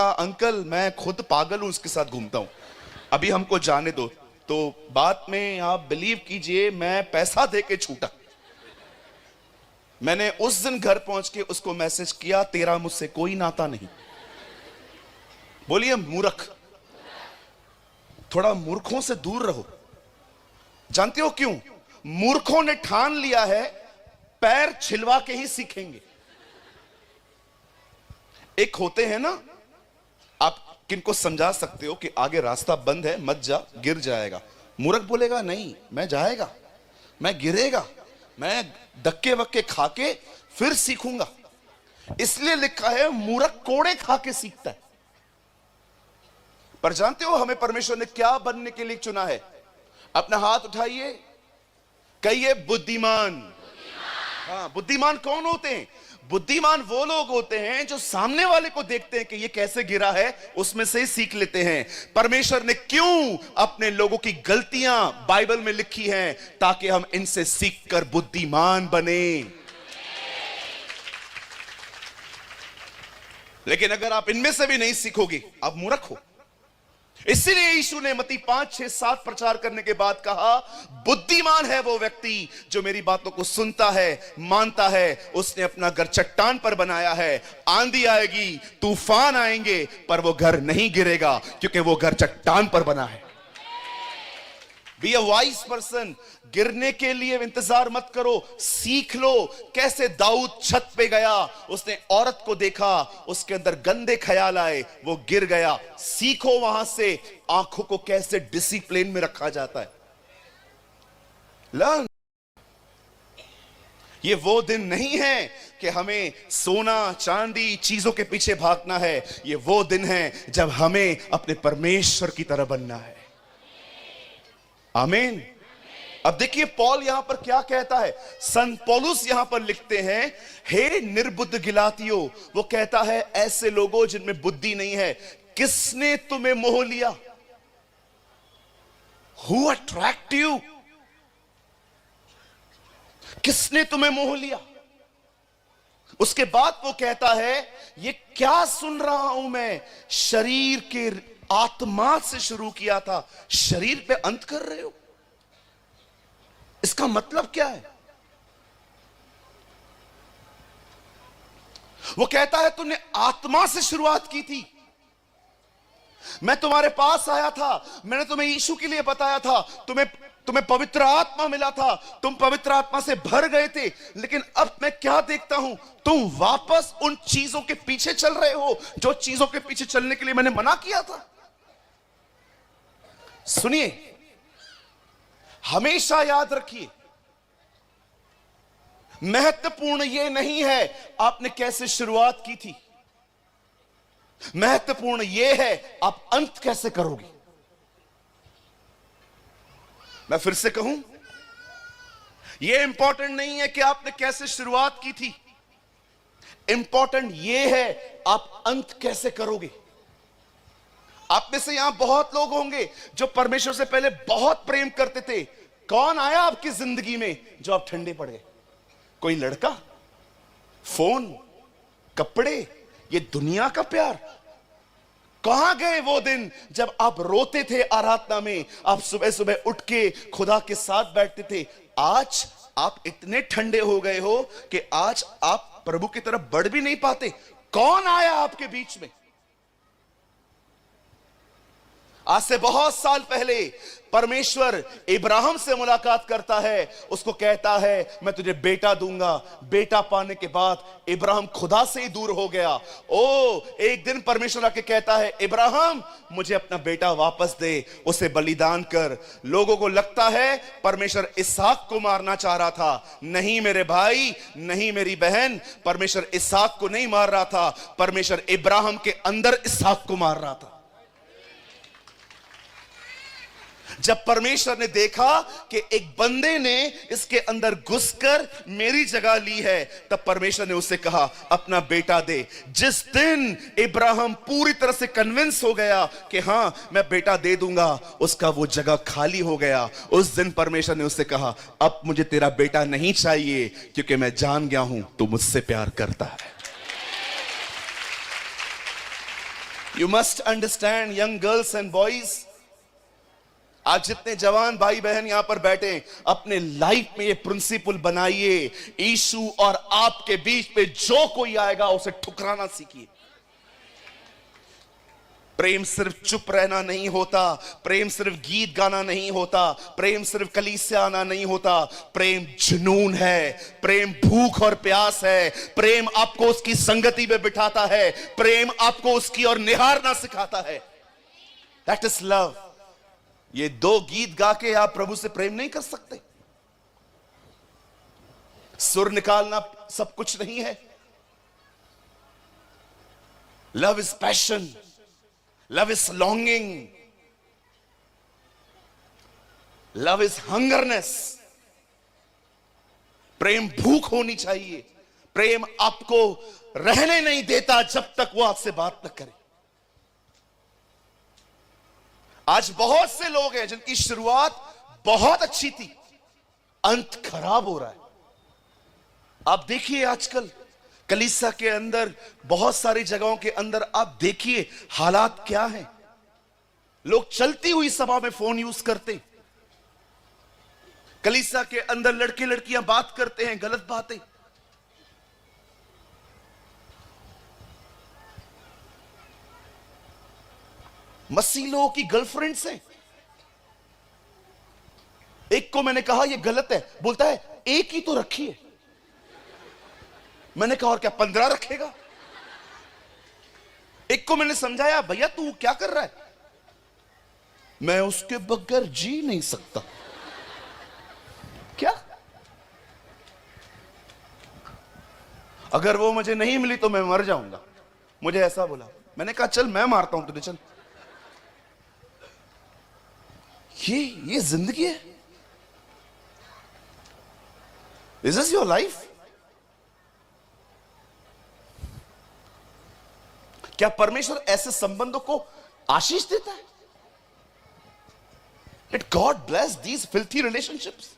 Uncle मैं खुद पागल हूं, उसके साथ घूमता हूं, अभी हमको जाने दो। तो बात में आप बिलीव कीजिए, मैं पैसा देके छूटा। मैंने उस दिन घर पहुंच के उसको मैसेज किया, तेरा मुझसे कोई नाता नहीं। बोलिए मूर्ख, थोड़ा मूर्खों से दूर रहो। जानते हो क्यों? मूर्खों ने ठान लिया है पैर छिलवा के ही सीखेंगे। एक होते हैं ना, आप किनको समझा सकते हो कि आगे रास्ता बंद है, मत जा, गिर जाएगा। मूर्ख बोलेगा नहीं, मैं जाएगा, मैं गिरेगा, मैं धक्के वक्के खा के फिर सीखूंगा। इसलिए लिखा है मूर्ख कोड़े खा के सीखता है। पर जानते हो हमें परमेश्वर ने क्या बनने के लिए चुना है? अपना हाथ उठाइए, कहिए बुद्धिमान। हाँ, बुद्धिमान कौन होते हैं? बुद्धिमान वो लोग होते हैं जो सामने वाले को देखते हैं कि ये कैसे गिरा है, उसमें से सीख लेते हैं। परमेश्वर ने क्यों अपने लोगों की गलतियां बाइबल में लिखी हैं? ताकि हम इनसे सीखकर बुद्धिमान बने। लेकिन अगर आप इनमें से भी नहीं सीखोगे, आप मूर्ख हो। इसीलिए यीशु ने मत्ती 5, 6, 7 प्रचार करने के बाद कहा, बुद्धिमान है वो व्यक्ति जो मेरी बातों को सुनता है, मानता है। उसने अपना घर चट्टान पर बनाया है। आंधी आएगी, तूफान आएंगे, पर वो घर नहीं गिरेगा, क्योंकि वो घर चट्टान पर बना है। Be a wise person. गिरने के लिए इंतजार मत करो, सीख लो। कैसे दाऊद छत पे गया, उसने औरत को देखा, उसके अंदर गंदे ख्याल आए, वो गिर गया। सीखो वहां से आंखों को कैसे डिसिप्लिन में रखा जाता है। लर्न। ये वो दिन नहीं है कि हमें सोना चांदी चीजों के पीछे भागना है। ये वो दिन है जब हमें अपने परमेश्वर की तरह बनना है। आमीन। अब देखिए पौल यहां पर क्या कहता है। संत पौलुस यहां पर लिखते हैं, हे निर्बुद्ध गिलातियों, वो कहता है ऐसे लोगों जिनमें बुद्धि नहीं है, किसने तुम्हें मोह लिया? Who attract you? किसने तुम्हें मोह लिया? उसके बाद वो कहता है, ये क्या सुन रहा हूं मैं? शरीर के आत्मा से शुरू किया था, शरीर पे अंत कर रहे हो। इसका मतलब क्या है? वो कहता है तुमने आत्मा से शुरुआत की थी। मैं तुम्हारे पास आया था, मैंने तुम्हें यीशु के लिए बताया था, तुम्हें पवित्र आत्मा मिला था, तुम पवित्र आत्मा से भर गए थे। लेकिन अब मैं क्या देखता हूं, तुम वापस उन चीजों के पीछे चल रहे हो जो चीजों के पीछे चलने के लिए मैंने मना किया था। सुनिए, हमेशा याद रखिए, महत्वपूर्ण यह नहीं है आपने कैसे शुरुआत की थी, महत्वपूर्ण यह है आप अंत कैसे करोगे। मैं फिर से कहूं, यह इंपॉर्टेंट नहीं है कि आपने कैसे शुरुआत की थी, इंपॉर्टेंट यह है आप अंत कैसे करोगे। आप में से यहां बहुत लोग होंगे जो परमेश्वर से पहले बहुत प्रेम करते थे। कौन आया आपकी जिंदगी में जो आप ठंडे पड़ गए? कोई लड़का, फोन, कपड़े, ये दुनिया का प्यार? कहां गए वो दिन जब आप रोते थे आराधना में, आप सुबह सुबह उठ के खुदा के साथ बैठते थे? आज आप इतने ठंडे हो गए हो कि आज आप प्रभु की तरफ बढ़ भी नहीं पाते। कौन आया आपके बीच में? आज से बहुत साल पहले परमेश्वर इब्राहिम से मुलाकात करता है, उसको कहता है मैं तुझे बेटा दूंगा। बेटा पाने के बाद इब्राहिम खुदा से ही दूर हो गया। एक दिन परमेश्वर आके कहता है, इब्राहिम मुझे अपना बेटा वापस दे, उसे बलिदान कर। लोगों को लगता है परमेश्वर इसहाक को मारना चाह रहा था। नहीं मेरे भाई, नहीं मेरी बहन, परमेश्वर इसहाक को नहीं मार रहा था, परमेश्वर इब्राहिम के अंदर इसहाक को मार रहा था। जब परमेश्वर ने देखा कि एक बंदे ने इसके अंदर घुसकर मेरी जगह ली है, तब परमेश्वर ने उससे कहा अपना बेटा दे। जिस दिन इब्राहिम पूरी तरह से कन्विंस हो गया कि हां मैं बेटा दे दूंगा, उसका वो जगह खाली हो गया। उस दिन परमेश्वर ने उससे कहा अब मुझे तेरा बेटा नहीं चाहिए, क्योंकि मैं जान गया हूं तू मुझसे प्यार करता है। You must understand young girls and boys, आज जितने जवान भाई बहन यहां पर बैठे, अपने लाइफ में ये प्रिंसिपल बनाइए, यीशु और आपके बीच में जो कोई आएगा उसे ठुकराना सीखिए। प्रेम सिर्फ चुप रहना नहीं होता, प्रेम सिर्फ गीत गाना नहीं होता, प्रेम सिर्फ कलीसिया आना नहीं होता, प्रेम जुनून है, प्रेम भूख और प्यास है, प्रेम आपको उसकी संगति में बिठाता है, प्रेम आपको उसकी और निहारना सिखाता है। That is love. ये दो गीत गा के आप प्रभु से प्रेम नहीं कर सकते। सुर निकालना सब कुछ नहीं है। Love is passion, love is longing, love is hungerness. प्रेम भूख होनी चाहिए। प्रेम आपको रहने नहीं देता जब तक वो आपसे बात न करे। आज बहुत से लोग हैं जिनकी शुरुआत बहुत अच्छी थी, अंत खराब हो रहा है। आप देखिए आजकल कलीसिया के अंदर, बहुत सारी जगहों के अंदर आप देखिए हालात क्या हैं। लोग चलती हुई सभा में फोन यूज करते, कलीसिया के अंदर लड़के लड़कियां बात करते हैं गलत बातें। मसीह लोगों की गर्लफ्रेंड्स हैं। एक को मैंने कहा ये गलत है, बोलता है एक ही तो रखी है। मैंने कहा और क्या 15 रखेगा? एक को मैंने समझाया, भैया तू क्या कर रहा है? मैं उसके बगैर जी नहीं सकता। क्या? अगर वो मुझे नहीं मिली तो मैं मर जाऊंगा। मुझे ऐसा बोला। मैंने कहा चल मैं मारता हूं तुझे, चल। ये जिंदगी है? Is this your life? क्या परमेश्वर ऐसे संबंधों को आशीष देता है? Let God bless these filthy relationships.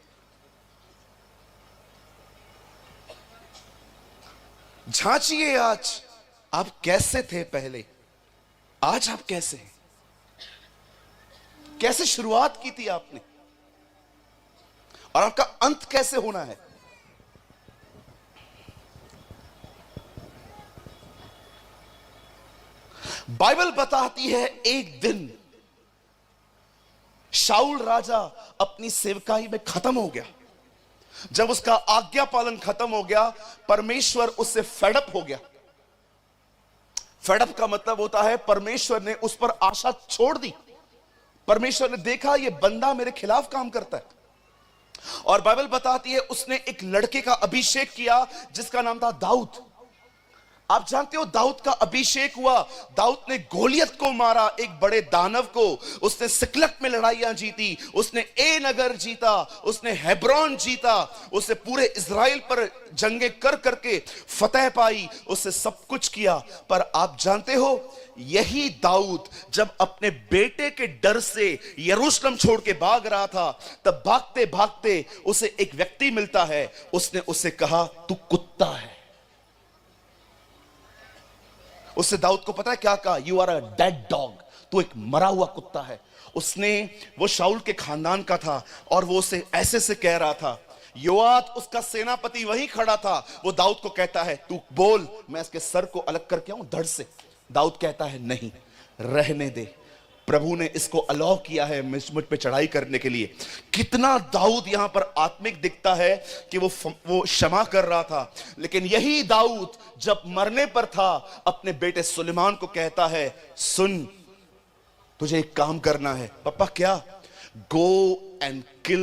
झांचिए आज आप कैसे थे पहले, आज आप कैसे हैं? कैसे शुरुआत की थी आपने, और आपका अंत कैसे होना है? बाइबल बताती है एक दिन शाऊल राजा अपनी सेवकाई में खत्म हो गया। जब उसका आज्ञा पालन खत्म हो गया, परमेश्वर उससे फेडअप हो गया। फेडअप का मतलब होता है परमेश्वर ने उस पर आशा छोड़ दी। परमेश्वर ने देखा ये बंदा मेरे खिलाफ काम करता है, और बाइबल बताती है उसने एक लड़के का अभिषेक किया जिसका नाम था दाऊद। आप जानते हो दाऊद का अभिषेक हुआ, दाऊद ने गोलियत को मारा, एक बड़े दानव को। उसने सिकलग में लड़ाइयां जीती, उसने ए नगर जीता, उसने हेब्रोन जीता, उसने पूरे इज़राइल पर जंगें कर करके फतेह पाई, उसने सब कुछ किया। पर आप जानते हो यही दाऊद जब अपने बेटे के डर से यरूशलेम छोड़ के भाग रहा था, तब भागते भागते उसे एक व्यक्ति मिलता है। उसने उसे कहा तू कुत्ता है। उससे दाऊद को पता है क्या कहा? You are a dead dog, तू एक मरा हुआ कुत्ता है। उसने, वो शाऊल के खानदान का था और वो उसे ऐसे से कह रहा था। योआब उसका सेनापति वहीं खड़ा था, वो दाऊद को कहता है तू बोल, मैं इसके सर को अलग करके आऊं धड़ से। दाऊद कहता है नहीं, रहने दे, प्रभु ने इसको अलाउ किया है मुझ पे चढ़ाई करने के लिए। कितना दाऊद यहां पर आत्मिक दिखता है कि वो क्षमा कर रहा था। लेकिन यही दाऊद जब मरने पर था, अपने बेटे सुलेमान को कहता है सुन, तुझे एक काम करना है। पापा क्या? Go and kill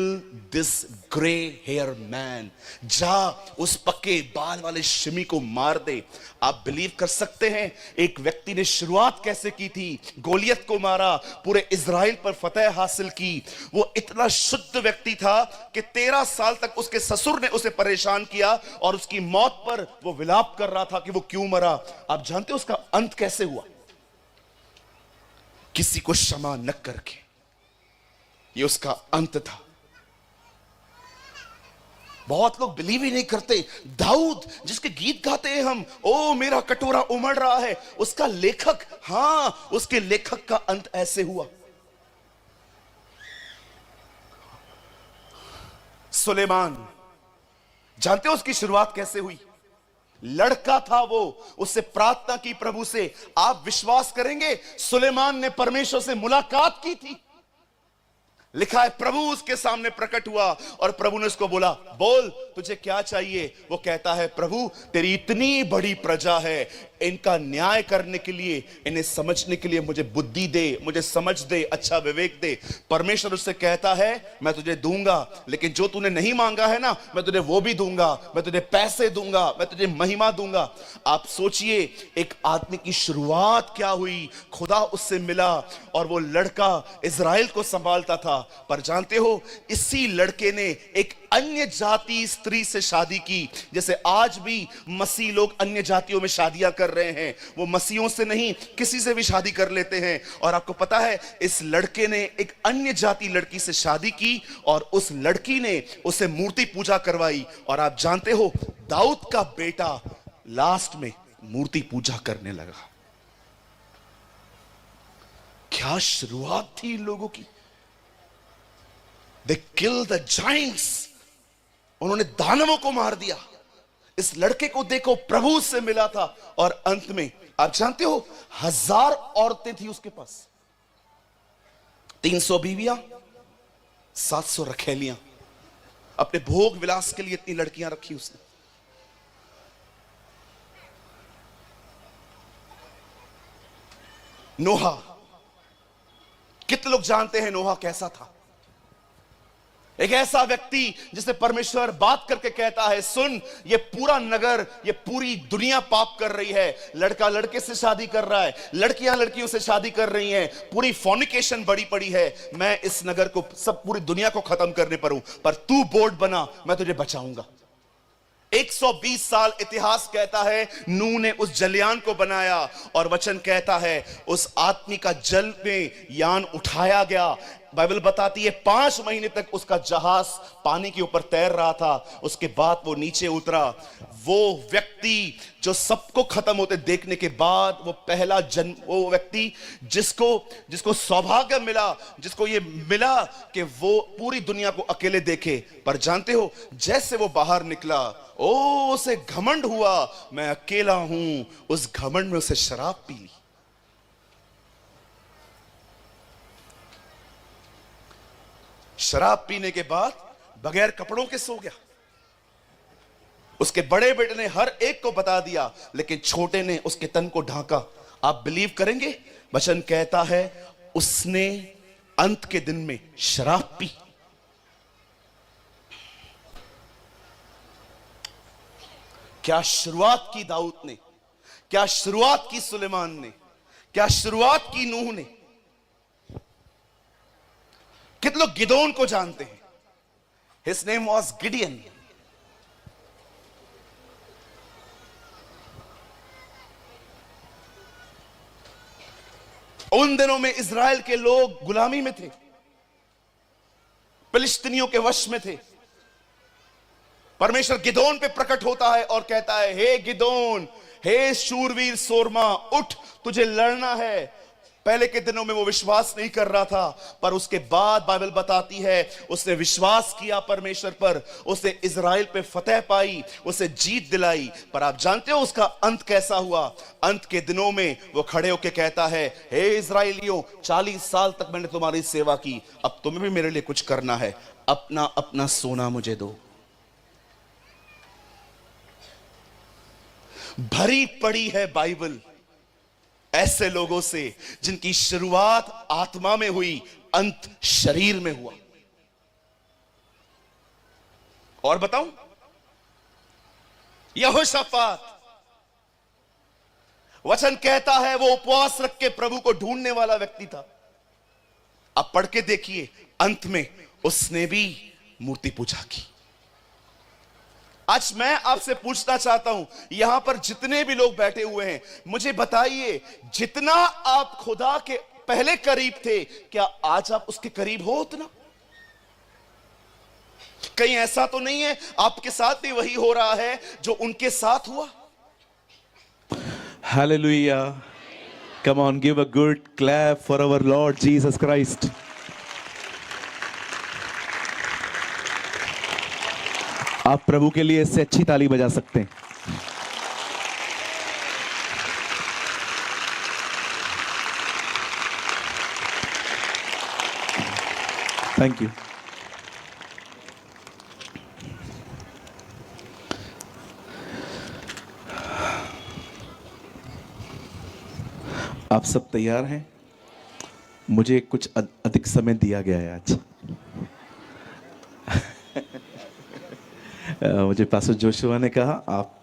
this grey hair man, जा उस पक्के बाल वाले शिमी को मार दे। आप बिलीव कर सकते हैं एक व्यक्ति ने शुरुआत कैसे की थी? गोलियत को मारा, पूरे इज़राइल पर फतेह हासिल की। वो इतना शुद्ध व्यक्ति था कि 13 साल तक उसके ससुर ने उसे परेशान किया और उसकी मौत पर वो विलाप कर रहा था कि वो क्यों मरा। आप जानते हो उसका अंत कैसे हुआ? किसी को क्षमा न करके। ये उसका अंत था। बहुत लोग बिलीव ही नहीं करते। दाऊद जिसके गीत गाते हैं हम, ओ मेरा कटोरा उमड़ रहा है, उसका लेखक, हां उसके लेखक का अंत ऐसे हुआ। सुलेमान, जानते हो उसकी शुरुआत कैसे हुई? लड़का था वो, उससे प्रार्थना की प्रभु से। आप विश्वास करेंगे, सुलेमान ने परमेश्वर से मुलाकात की थी। लिखा है प्रभु उसके सामने प्रकट हुआ और प्रभु ने उसको बोला, बोल तुझे क्या चाहिए। वो कहता है, प्रभु तेरी इतनी बड़ी प्रजा है, इनका न्याय करने के लिए, इन्हें समझने के लिए मुझे बुद्धि दे, मुझे समझ दे, अच्छा विवेक दे। परमेश्वर उससे कहता है, मैं तुझे दूंगा, लेकिन जो तूने नहीं मांगा है ना, मैं तुझे वो भी दूंगा। मैं तुझे पैसे दूंगा, मैं तुझे महिमा दूंगा। आप सोचिए, एक आदमी की शुरुआत क्या हुई। खुदा उससे मिला और वो लड़का इज़राइल को संभालता था। पर जानते हो, इसी लड़के ने एक अन्य जाति स्त्री से शादी की। जैसे आज भी मसीह लोग अन्य जातियों में शादियां कर रहे हैं, वो मसीहों से नहीं किसी से भी शादी कर लेते हैं। और आपको पता है, इस लड़के ने एक अन्य जाति लड़की से शादी की और उस लड़की ने उसे मूर्ति पूजा करवाई। और आप जानते हो, दाऊद का बेटा लास्ट में मूर्ति पूजा करने लगा। क्या शुरुआत थी इन लोगों की। They killed the giants. उन्होंने दानवों को मार दिया। इस लड़के को देखो, प्रभु से मिला था और अंत में आप जानते हो, 1000 औरतें थी उसके पास, 300 बीवियां, 700 रखेलियां। अपने भोग विलास के लिए इतनी लड़कियां रखी उसने। नोहा, कितने लोग जानते हैं नोहा कैसा था? एक ऐसा व्यक्ति जिसे परमेश्वर बात करके कहता है, सुन, ये पूरा नगर, ये पूरी दुनिया पाप कर रही है। लड़का लड़के से शादी कर रहा है, लड़कियां लड़कियों से शादी कर रही हैं, पूरी फॉर्निकेशन बड़ी पड़ी है। मैं इस नगर को, सब पूरी दुनिया को खत्म करने पर हूं, पर तू बोर्ड बना, मैं तुझे बचाऊंगा। 120 साल इतिहास कहता है, नूह ने उस जलयान को बनाया और वचन कहता है उस आदमी का जल में यान उठाया गया। बाइबल बताती है 5 महीने तक उसका जहाज पानी के ऊपर तैर रहा था। उसके बाद वो नीचे उतरा। वो व्यक्ति जो सबको खत्म होते देखने के बाद, वो पहला जन्म, वो व्यक्ति जिसको सौभाग्य मिला, जिसको ये मिला कि वो पूरी दुनिया को अकेले देखे। पर जानते हो, जैसे वो बाहर निकला, ओ उसे घमंड हुआ, मैं अकेला हूं। उस घमंड में उसे शराब पी ली। शराब पीने के बाद बगैर कपड़ों के सो गया। उसके बड़े बेटे ने हर एक को बता दिया, लेकिन छोटे ने उसके तन को ढांका। आप बिलीव करेंगे, वचन कहता है उसने अंत के दिन में शराब पी। क्या शुरुआत की दाऊद ने, क्या शुरुआत की सुलेमान ने, क्या शुरुआत की नूह ने। कितने लोग गिदोन को जानते हैं? His name was Gideon. उन दिनों में इज़राइल के लोग गुलामी में थे, फिलिस्तीनियों के वश में थे। परमेश्वर गिदोन पे प्रकट होता है और कहता है, हे गिदोन, हे शूरवीर सोरमा, उठ, तुझे लड़ना है। पहले के दिनों में वो विश्वास नहीं कर रहा था, पर उसके बाद बाइबल बताती है उसने विश्वास किया परमेश्वर पर, उसने इज़राइल पे फतह पाई, उसे जीत दिलाई। पर आप जानते हो उसका अंत कैसा हुआ? अंत के दिनों में वो खड़े होकर कहता है, हे इज़राइलियों, 40 साल तक मैंने तुम्हारी सेवा की, अब तुम्हें भी मेरे लिए कुछ करना है। अपना अपना सोना मुझे दो। भरी पड़ी है बाइबल ऐसे लोगों से जिनकी शुरुआत आत्मा में हुई, अंत शरीर में हुआ। और बताऊं, यहोशाफात, वचन कहता है वो उपवास रख के प्रभु को ढूंढने वाला व्यक्ति था। अब पढ़ के देखिए, अंत में उसने भी मूर्ति पूजा की। आज मैं आपसे पूछना चाहता हूं, यहां पर जितने भी लोग बैठे हुए हैं, मुझे बताइए, जितना आप खुदा के पहले करीब थे, क्या आज आप उसके करीब हो उतना? कहीं ऐसा तो नहीं है आपके साथ भी वही हो रहा है जो उनके साथ हुआ? Hallelujah. Come on, give a good clap for our Lord Jesus Christ. आप प्रभु के लिए इससे अच्छी ताली बजा सकते हैं। Thank you. आप सब तैयार हैं? मुझे कुछ अधिक समय दिया गया है आज। मुझे पास्टर जोशुआ ने कहा आप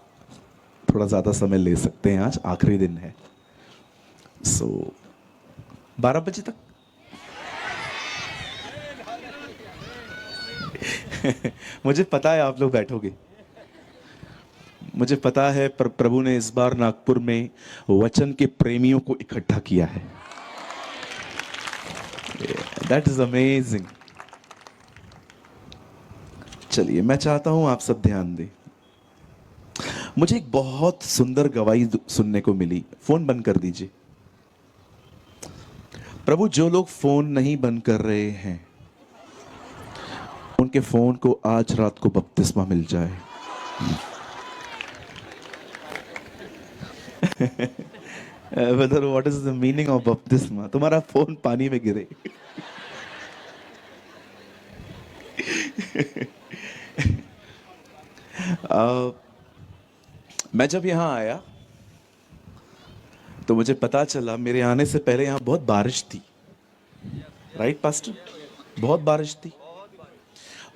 थोड़ा ज़्यादा समय ले सकते हैं, आज आखिरी दिन है। 12 बजे तक। मुझे पता है आप लोग बैठोगे। मुझे पता है प्रभु ने इस बार नागपुर में वचन के प्रेमियों को इकट्ठा किया है। That is amazing. चलिए, मैं चाहता हूं आप सब ध्यान दें। मुझे एक बहुत सुंदर गवाही सुनने को मिली। फोन बंद कर दीजिए। प्रभु, जो लोग फोन नहीं बंद कर रहे हैं उनके फोन को आज रात को बपतिस्मा मिल जाए। Brother, what is the meaning of बपतिस्मा? तुम्हारा फोन पानी में गिरे। मैं जब यहां आया तो मुझे पता चला, मेरे आने से पहले यहां बहुत बारिश थी। Right pastor? बहुत बारिश थी।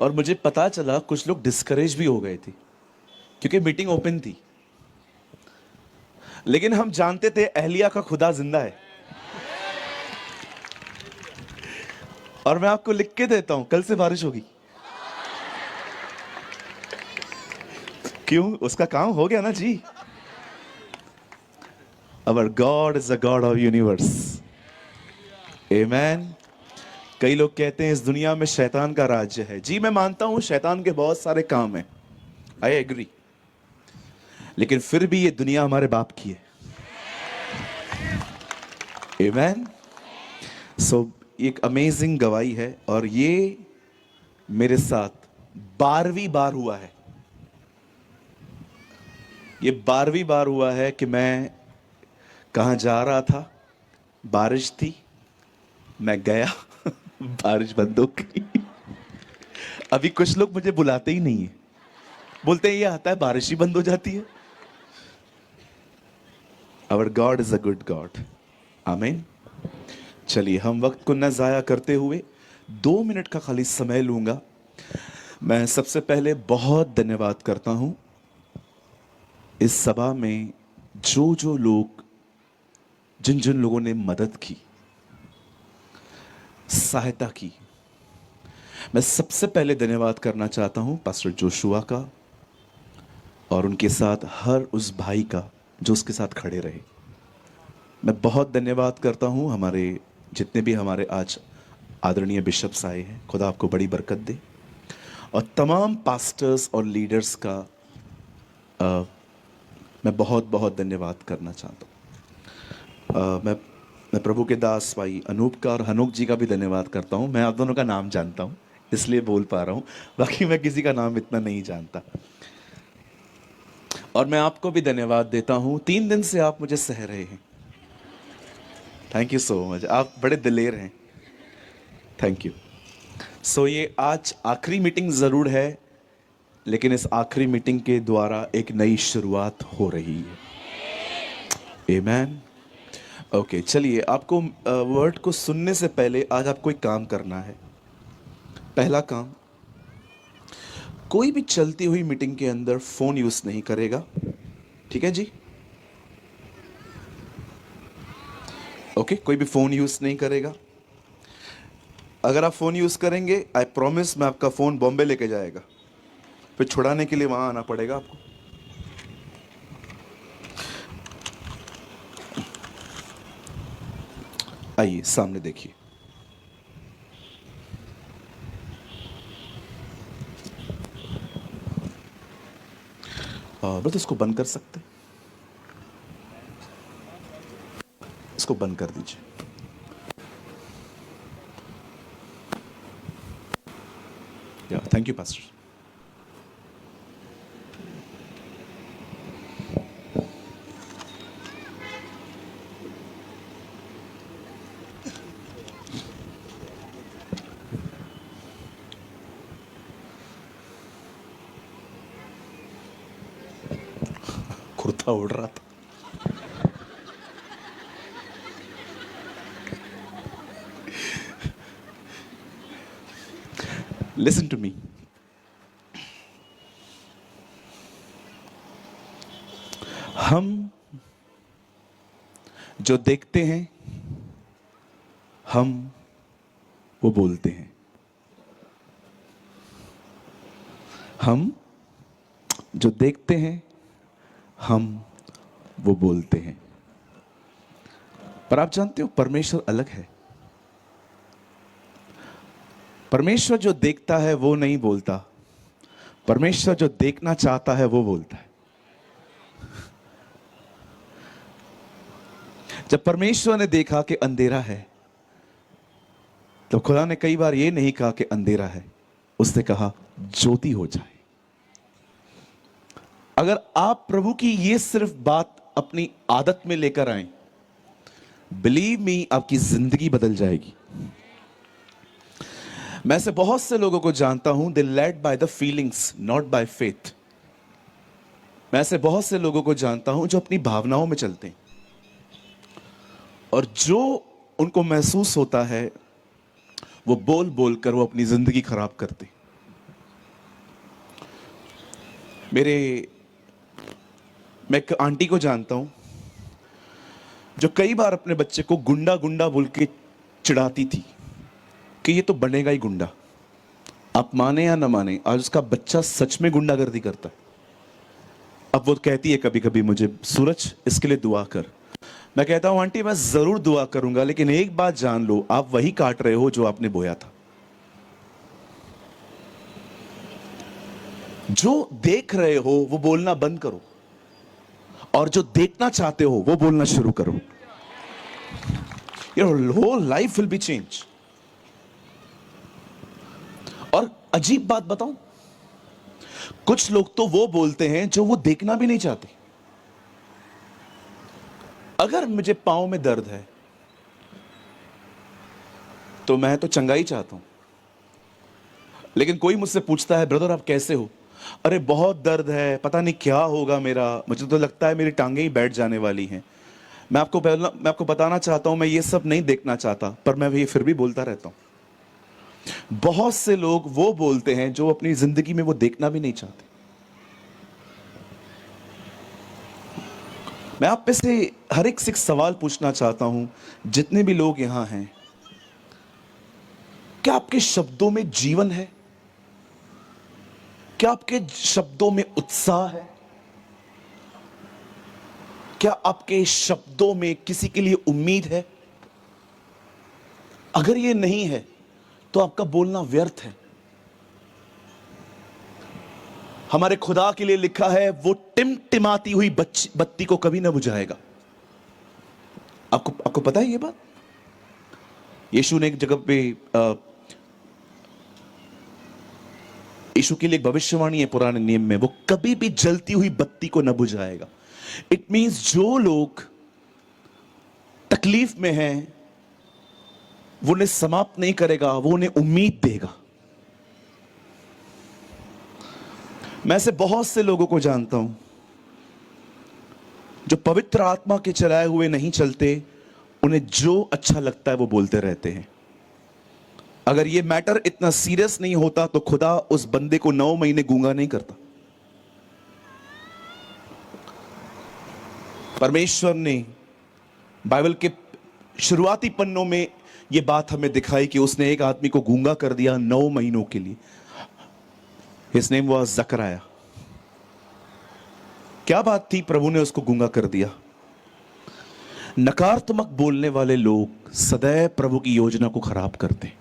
और मुझे पता चला कुछ लोग डिस्करेज भी हो गए थे क्योंकि मीटिंग ओपन थी। लेकिन हम जानते थे एलिया का खुदा जिंदा है। और मैं आपको लिख के देता हूं, कल से बारिश होगी। क्यों? उसका काम हो गया ना जी। Our God is the God of universe. Amen. कई लोग कहते हैं इस दुनिया में शैतान का राज्य है। जी, मैं मानता हूं शैतान के बहुत सारे काम हैं। I agree. लेकिन फिर भी ये दुनिया हमारे बाप की है। Amen. So, एक अमेजिंग गवाही है और ये मेरे साथ 12वीं बार हुआ है। ये 12वीं बार हुआ है कि मैं कहां जा रहा था, बारिश थी, मैं गया, बारिश बंद हो गई। अभी कुछ लोग मुझे बुलाते ही नहीं है, बोलते हैं ये आता है बारिश ही बंद हो जाती है। Our God is a good God. आमीन। चलिए, हम वक्त को न जाया करते हुए 2 मिनट का खाली समय लूंगा। मैं सबसे पहले बहुत धन्यवाद करता हूं इस सभा में जो लोग, जिन जिन लोगों ने मदद की, सहायता की। मैं सबसे पहले धन्यवाद करना चाहता हूं पास्टर जोशुआ का और उनके साथ हर उस भाई का जो उसके साथ खड़े रहे। मैं बहुत धन्यवाद करता हूं हमारे जितने भी हमारे आज आदरणीय बिशप्स आए हैं। खुदा आपको बड़ी बरकत दे। और तमाम पास्टर्स और लीडर्स का मैं बहुत बहुत धन्यवाद करना चाहता हूं। मैं प्रभु के दास भाई अनूप का और हनूक जी का भी धन्यवाद करता हूं। मैं आप दोनों का नाम जानता हूं इसलिए बोल पा रहा हूं, बाकी मैं किसी का नाम इतना नहीं जानता। और मैं आपको भी धन्यवाद देता हूं, 3 दिन से आप मुझे सह रहे हैं। Thank you so much. आप बड़े दिलेर हैं। Thank you. सो ये आज आखिरी मीटिंग जरूर है, लेकिन इस आखिरी मीटिंग के द्वारा एक नई शुरुआत हो रही है। आमीन। ओके, चलिए, आपको वर्ड को सुनने से पहले आज आपको एक काम करना है। पहला काम, कोई भी चलती हुई मीटिंग के अंदर फोन यूज नहीं करेगा। ठीक है जी? ओके, कोई भी फोन यूज नहीं करेगा। अगर आप फोन यूज करेंगे, आई प्रॉमिस मैं आपका फोन बॉम्बे लेके जाएगा, फिर छुड़ाने के लिए वहां आना पड़ेगा आपको। आइए सामने देखिए। बस इसको बंद कर सकते, इसको बंद कर दीजिए। या थैंक यू पास्टर। कुर्ता उड़ रहा था। Listen to me. हम जो देखते हैं हम वो बोलते हैं। हम जो देखते हैं हम वो बोलते हैं। पर आप जानते हो परमेश्वर अलग है। परमेश्वर जो देखता है वो नहीं बोलता, परमेश्वर जो देखना चाहता है वो बोलता है। जब परमेश्वर ने देखा कि अंधेरा है, तो खुदा ने कई बार ये नहीं कहा कि अंधेरा है, उसने कहा ज्योति हो जाए। अगर आप प्रभु की ये सिर्फ बात अपनी आदत में लेकर आए, बिलीव मी, आपकी जिंदगी बदल जाएगी। मैं ऐसे बहुत से लोगों को जानता हूं, they led by the feelings not by faith. मैं ऐसे बहुत से लोगों को जानता हूं जो अपनी भावनाओं में चलते हैं और जो उनको महसूस होता है वो बोल बोल कर वो अपनी जिंदगी खराब करते। मैं एक आंटी को जानता हूं जो कई बार अपने बच्चे को गुंडा गुंडा बोल के चिढ़ाती थी कि ये तो बनेगा ही गुंडा। आप माने या ना माने, आज उसका बच्चा सच में गुंडागर्दी करता है। अब वो कहती है कभी कभी मुझे, सूरज इसके लिए दुआ कर। मैं कहता हूं आंटी मैं जरूर दुआ करूंगा, लेकिन एक बात जान लो, आप वही काट रहे हो जो आपने बोया था। जो देख रहे हो वो बोलना बंद करो और जो देखना चाहते हो वो बोलना शुरू करो। Your whole life will be change. और अजीब बात बताऊं, कुछ लोग तो वो बोलते हैं जो वो देखना भी नहीं चाहते। अगर मुझे पांव में दर्द है तो मैं तो चंगाई चाहता हूं, लेकिन कोई मुझसे पूछता है ब्रदर आप कैसे हो, अरे बहुत दर्द है, पता नहीं क्या होगा मेरा, मुझे तो लगता है मेरी टांगें ही बैठ जाने वाली हैं। मैं आपको बताना चाहता हूं, मैं ये सब नहीं देखना चाहता, पर मैं ये फिर भी बोलता रहता हूं। बहुत से लोग वो बोलते हैं जो अपनी जिंदगी में वो देखना भी नहीं चाहते। मैं आप में से हर एक से एक सवाल पूछना चाहता हूं, जितने भी लोग यहां हैं, क्या आपके शब्दों में जीवन है? क्या आपके शब्दों में उत्साह है? क्या आपके शब्दों में किसी के लिए उम्मीद है? अगर ये नहीं है तो आपका बोलना व्यर्थ है। हमारे खुदा के लिए लिखा है वो टिमटिमाती हुई बत्ती को कभी ना बुझाएगा। आपको पता है ये बात? यीशु ने एक जगह पे यीशु के लिए एक भविष्यवाणी है पुराने नियम में, वो कभी भी जलती हुई बत्ती को न बुझाएगा। इट मींस जो लोग तकलीफ में हैं वो उन्हें समाप्त नहीं करेगा, वो उन्हें उम्मीद देगा। मैं ऐसे बहुत से लोगों को जानता हूं जो पवित्र आत्मा के चलाए हुए नहीं चलते, उन्हें जो अच्छा लगता है वो बोलते रहते हैं। अगर ये मैटर इतना सीरियस नहीं होता तो खुदा उस बंदे को 9 महीने गूंगा नहीं करता। परमेश्वर ने बाइबल के शुरुआती पन्नों में यह बात हमें दिखाई कि उसने एक आदमी को गूंगा कर दिया 9 महीनों के लिए। His name was ज़करयाह। क्या बात थी, प्रभु ने उसको गूंगा कर दिया। नकारात्मक बोलने वाले लोग सदैव प्रभु की योजना को खराब करते।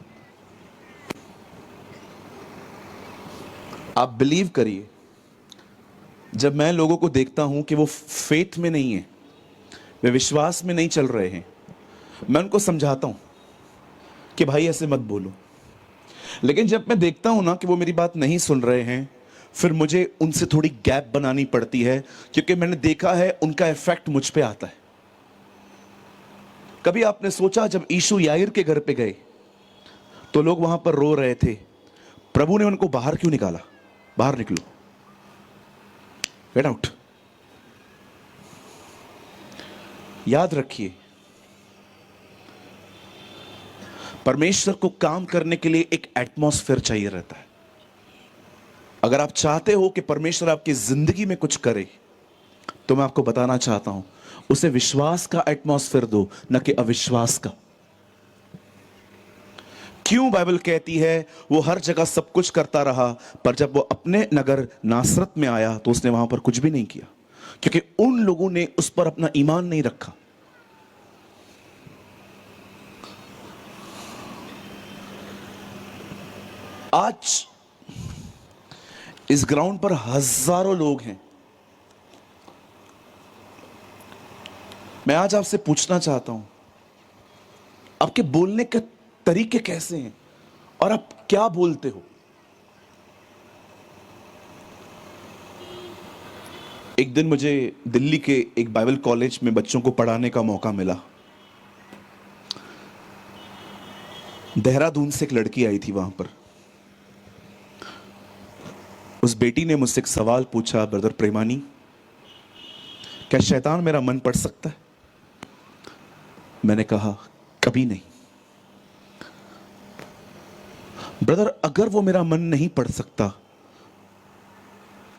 आप बिलीव करिए, जब मैं लोगों को देखता हूं कि वो फेथ में नहीं है, वे विश्वास में नहीं चल रहे हैं, मैं उनको समझाता हूं कि भाई ऐसे मत बोलो। लेकिन जब मैं देखता हूं ना कि वो मेरी बात नहीं सुन रहे हैं, फिर मुझे उनसे थोड़ी गैप बनानी पड़ती है, क्योंकि मैंने देखा है उनका इफेक्ट मुझ पे आता है। कभी आपने सोचा जब यीशु याईर के घर पे गए तो लोग वहां पर रो रहे थे, प्रभु ने उनको बाहर क्यों निकाला? बाहर निकलो, गेट आउट। याद रखिए, परमेश्वर को काम करने के लिए एक एटमॉस्फेयर चाहिए रहता है। अगर आप चाहते हो कि परमेश्वर आपकी जिंदगी में कुछ करे, तो मैं आपको बताना चाहता हूं, उसे विश्वास का एटमॉस्फेयर दो, न कि अविश्वास का। क्यों बाइबल कहती है वो हर जगह सब कुछ करता रहा, पर जब वो अपने नगर नासरत में आया तो उसने वहां पर कुछ भी नहीं किया? क्योंकि उन लोगों ने उस पर अपना ईमान नहीं रखा। आज इस ग्राउंड पर हजारों लोग हैं। मैं आज आपसे पूछना चाहता हूं, आपके बोलने के तरीके कैसे हैं और आप क्या बोलते हो? एक दिन मुझे दिल्ली के एक बाइबल कॉलेज में बच्चों को पढ़ाने का मौका मिला। देहरादून से एक लड़की आई थी वहां पर। उस बेटी ने मुझसे एक सवाल पूछा, ब्रदर प्रेमानी, क्या शैतान मेरा मन पढ़ सकता है? मैंने कहा कभी नहीं। ब्रदर, अगर वो मेरा मन नहीं पढ़ सकता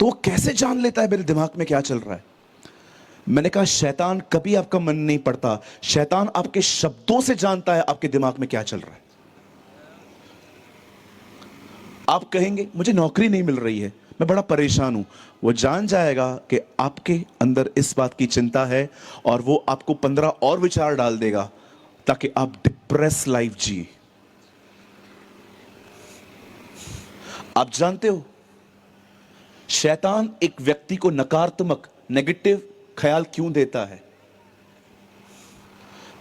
तो वो कैसे जान लेता है मेरे दिमाग में क्या चल रहा है? मैंने कहा शैतान कभी आपका मन नहीं पढ़ता, शैतान आपके शब्दों से जानता है आपके दिमाग में क्या चल रहा है। आप कहेंगे मुझे नौकरी नहीं मिल रही है, मैं बड़ा परेशान हूं। वो जान जाएगा कि आपके अंदर इस बात की चिंता है और वो आपको 15 और विचार डाल देगा ताकि आप डिप्रेस लाइफ जिए। आप जानते हो, शैतान एक व्यक्ति को नकारात्मक नेगेटिव ख्याल क्यों देता है?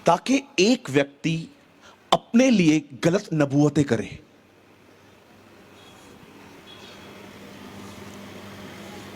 ताकि एक व्यक्ति अपने लिए गलत नबूवतें करे।